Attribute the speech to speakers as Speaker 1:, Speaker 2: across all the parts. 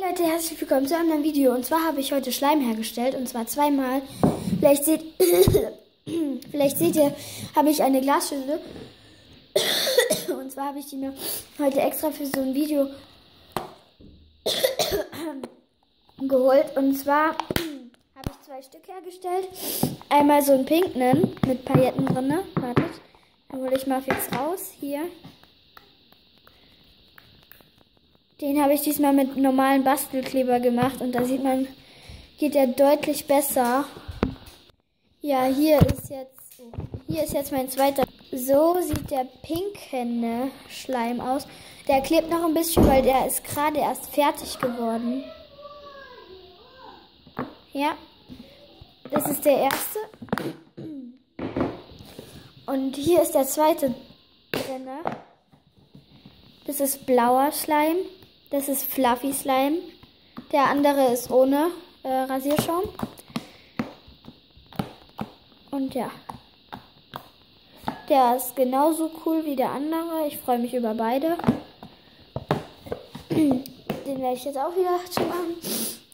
Speaker 1: Leute, herzlich willkommen zu einem neuen Video. Und zwar habe ich heute Schleim hergestellt. Und zwar zweimal. Vielleicht seht ihr, habe ich eine Glasschüssel. Und zwar habe ich die mir heute extra für so ein Video geholt. Und zwar habe ich 2 Stück hergestellt. Einmal so einen pinken mit Pailletten drin. Wartet. Dann hole ich mal jetzt raus. Hier. Den habe ich diesmal mit normalen Bastelkleber gemacht und da sieht man, geht er deutlich besser. Ja, hier ist jetzt mein zweiter. So sieht der pinke Schleim aus. Der klebt noch ein bisschen, weil der ist gerade erst fertig geworden. Ja, das ist der erste. Und hier ist der zweite drin. Das ist blauer Schleim. Das ist Fluffy Slime. Der andere ist ohne Rasierschaum. Und ja. Der ist genauso cool wie der andere. Ich freue mich über beide. Den werde ich jetzt auch wieder machen.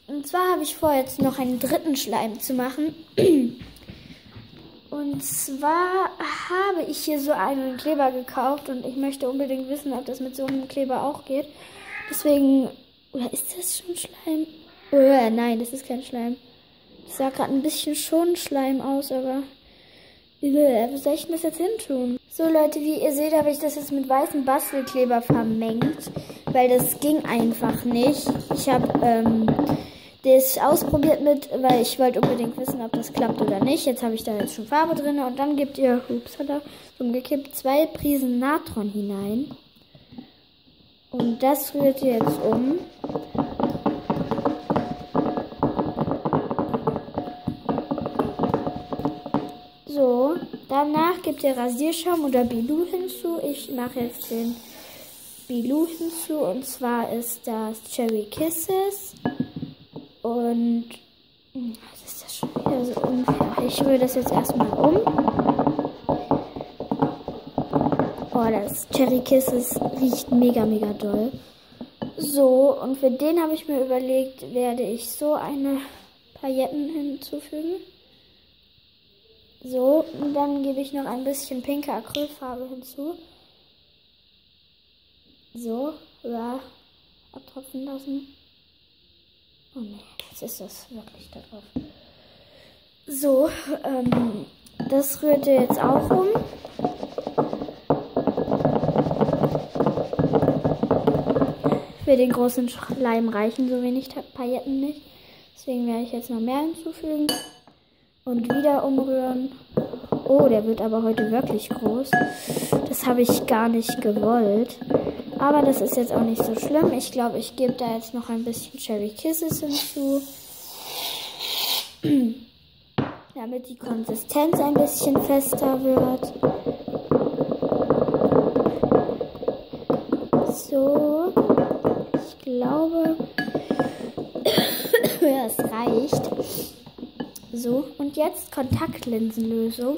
Speaker 1: Und zwar habe ich vor, jetzt noch einen dritten Schleim zu machen. Und zwar habe ich hier so einen Kleber gekauft. Und ich möchte unbedingt wissen, ob das mit so einem Kleber auch geht. Deswegen, oder ist das schon Schleim? Oh, nein, das ist kein Schleim. Das sah gerade ein bisschen schon Schleim aus, aber wo soll ich denn das jetzt hin tun? So Leute, wie ihr seht, habe ich das jetzt mit weißem Bastelkleber vermengt, weil das ging einfach nicht. Ich habe das ausprobiert weil ich wollte unbedingt wissen, ob das klappt oder nicht. Jetzt habe ich da jetzt schon Farbe drin und dann gebt ihr, so umgekippt, 2 Prisen Natron hinein. Und das rührt ihr jetzt um. So, danach gebt ihr Rasierschaum oder Bilou hinzu. Ich mache jetzt den Bilou hinzu und zwar ist das Cherry Kisses. Und was ist das schon wieder so unfair? Ich rühre das jetzt erstmal um. Oh, das Cherry Kisses riecht mega, mega doll. So, und für den habe ich mir überlegt, werde ich so eine Pailletten hinzufügen. So, und dann gebe ich noch ein bisschen pinke Acrylfarbe hinzu. So, ja, abtropfen lassen. Oh ne, jetzt ist das wirklich da drauf. So, das rührt ihr jetzt auch um. Für den großen Schleim reichen so wenig Pailletten nicht. Deswegen werde ich jetzt noch mehr hinzufügen. Und wieder umrühren. Oh, der wird aber heute wirklich groß. Das habe ich gar nicht gewollt. Aber das ist jetzt auch nicht so schlimm. Ich glaube, ich gebe da jetzt noch ein bisschen Cherry Kisses hinzu. Damit die Konsistenz ein bisschen fester wird. So. Ich glaube, ja, es reicht. So, und jetzt Kontaktlinsenlösung.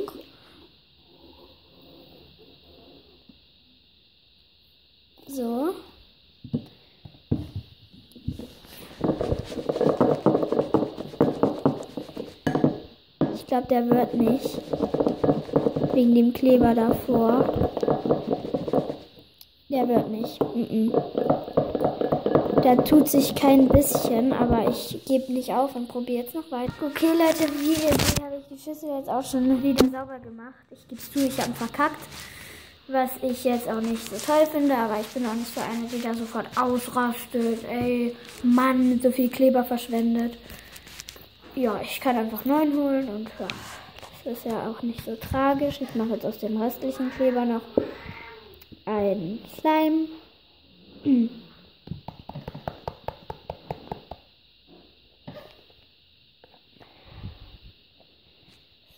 Speaker 1: So. Ich glaube, der wird nicht. Wegen dem Kleber davor. Der wird nicht. Da tut sich kein bisschen, aber ich gebe nicht auf und probiere jetzt noch weiter. Okay Leute, wie ihr seht, habe ich die Schüssel jetzt auch schon wieder sauber gemacht. Ich gebe es zu, ich habe verkackt, was ich jetzt auch nicht so toll finde, aber ich bin auch nicht so eine, die da sofort ausrastet. Ey, Mann, so viel Kleber verschwendet. Ja, ich kann einfach 9 holen und ja, das ist ja auch nicht so tragisch. Ich mache jetzt aus dem restlichen Kleber noch einen Slime.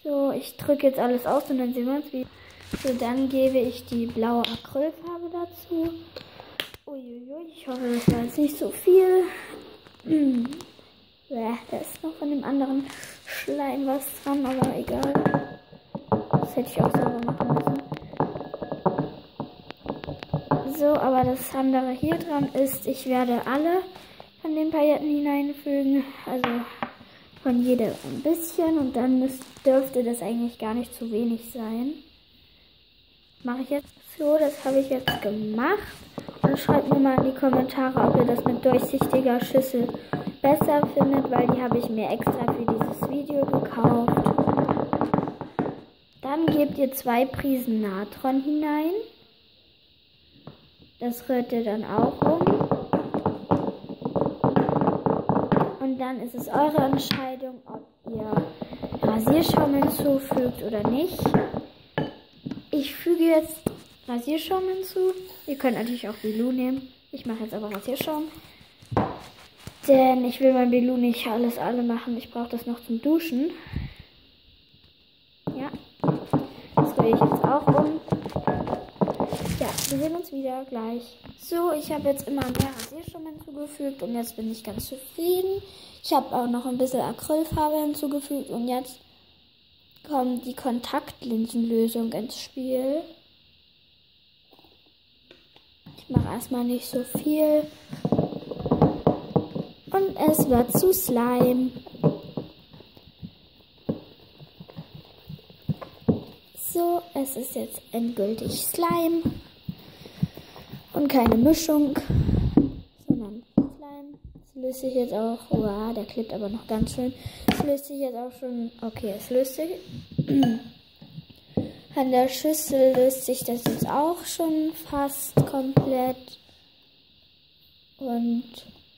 Speaker 1: So, ich drücke jetzt alles aus und dann sehen wir uns wieder. So, dann gebe ich die blaue Acrylfarbe dazu. Uiuiui, ich hoffe, das war jetzt nicht so viel. Da ist noch von dem anderen Schleim was dran, aber egal. Das hätte ich auch sauber machen müssen. So, aber das andere hier dran ist, ich werde alle von den Pailletten hineinfügen. Also von jeder ein bisschen und dann dürfte das eigentlich gar nicht zu wenig sein. Mache ich jetzt so, das habe ich jetzt gemacht. Und schreibt mir mal in die Kommentare, ob ihr das mit durchsichtiger Schüssel besser findet, weil die habe ich mir extra für dieses Video gekauft. Dann gebt ihr 2 Prisen Natron hinein. Das rührt ihr dann auch um. Und dann ist es eure Entscheidung, ob ihr Rasierschaum hinzufügt oder nicht. Ich füge jetzt Rasierschaum hinzu. Ihr könnt natürlich auch Bilou nehmen. Ich mache jetzt aber Rasierschaum. Denn ich will mein Bilou nicht alle machen. Ich brauche das noch zum Duschen. Ja. Das rühre ich jetzt auch um. Ja, wir sehen uns wieder gleich. So, ich habe jetzt immer mehr Rasierschaum hinzugefügt und jetzt bin ich ganz zufrieden. Ich habe auch noch ein bisschen Acrylfarbe hinzugefügt und jetzt kommt die Kontaktlinsenlösung ins Spiel. Ich mache erstmal nicht so viel. Und es wird zu Slime. So, es ist jetzt endgültig Slime. Und keine Mischung, sondern Slime. Es löst sich jetzt auch, wow, der klebt aber noch ganz schön. Es löst sich jetzt auch schon, okay, es löst sich. An der Schüssel löst sich das jetzt auch schon fast komplett. Und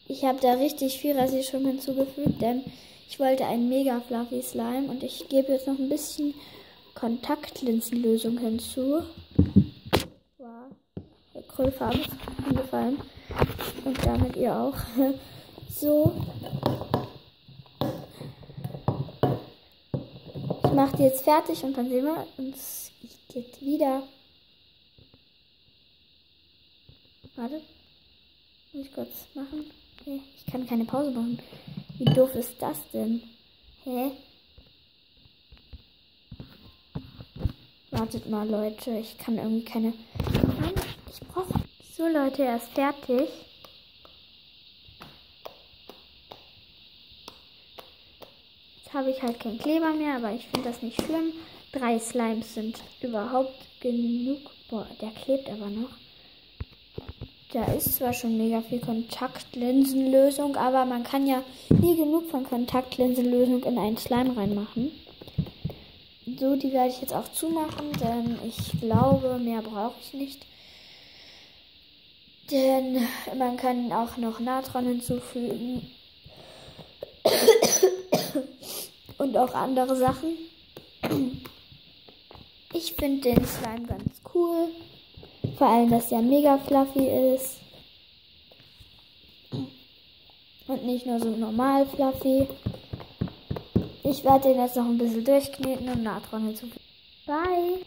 Speaker 1: ich habe da richtig viel Rasierschaum hinzugefügt, denn ich wollte einen mega fluffy Slime und ich gebe jetzt noch ein bisschen Kontaktlinsenlösung hinzu. Wow, Acrylfarbe ist angefallen. Und damit ihr auch. So. Ich mache die jetzt fertig und dann sehen wir uns jetzt wieder. Warte. Muss ich kurz machen? Okay. Ich kann keine Pause machen. Wie doof ist das denn? Hä? Wartet mal, Leute. Ich kann irgendwie keine... Nein, ich brauche... So, Leute, er ist fertig. Jetzt habe ich halt keinen Kleber mehr, aber ich finde das nicht schlimm. 3 Slimes sind überhaupt genug. Boah, der klebt aber noch. Da ist zwar schon mega viel Kontaktlinsenlösung, aber man kann ja nie genug von Kontaktlinsenlösung in einen Slime reinmachen. So, die werde ich jetzt auch zumachen, denn ich glaube, mehr brauche ich nicht. Denn man kann auch noch Natron hinzufügen. Und auch andere Sachen. Ich finde den Slime ganz cool. Vor allem, dass der mega fluffy ist. Und nicht nur so normal fluffy. Ich werde den jetzt noch ein bisschen durchkneten und Natron hinzufügen. Bye!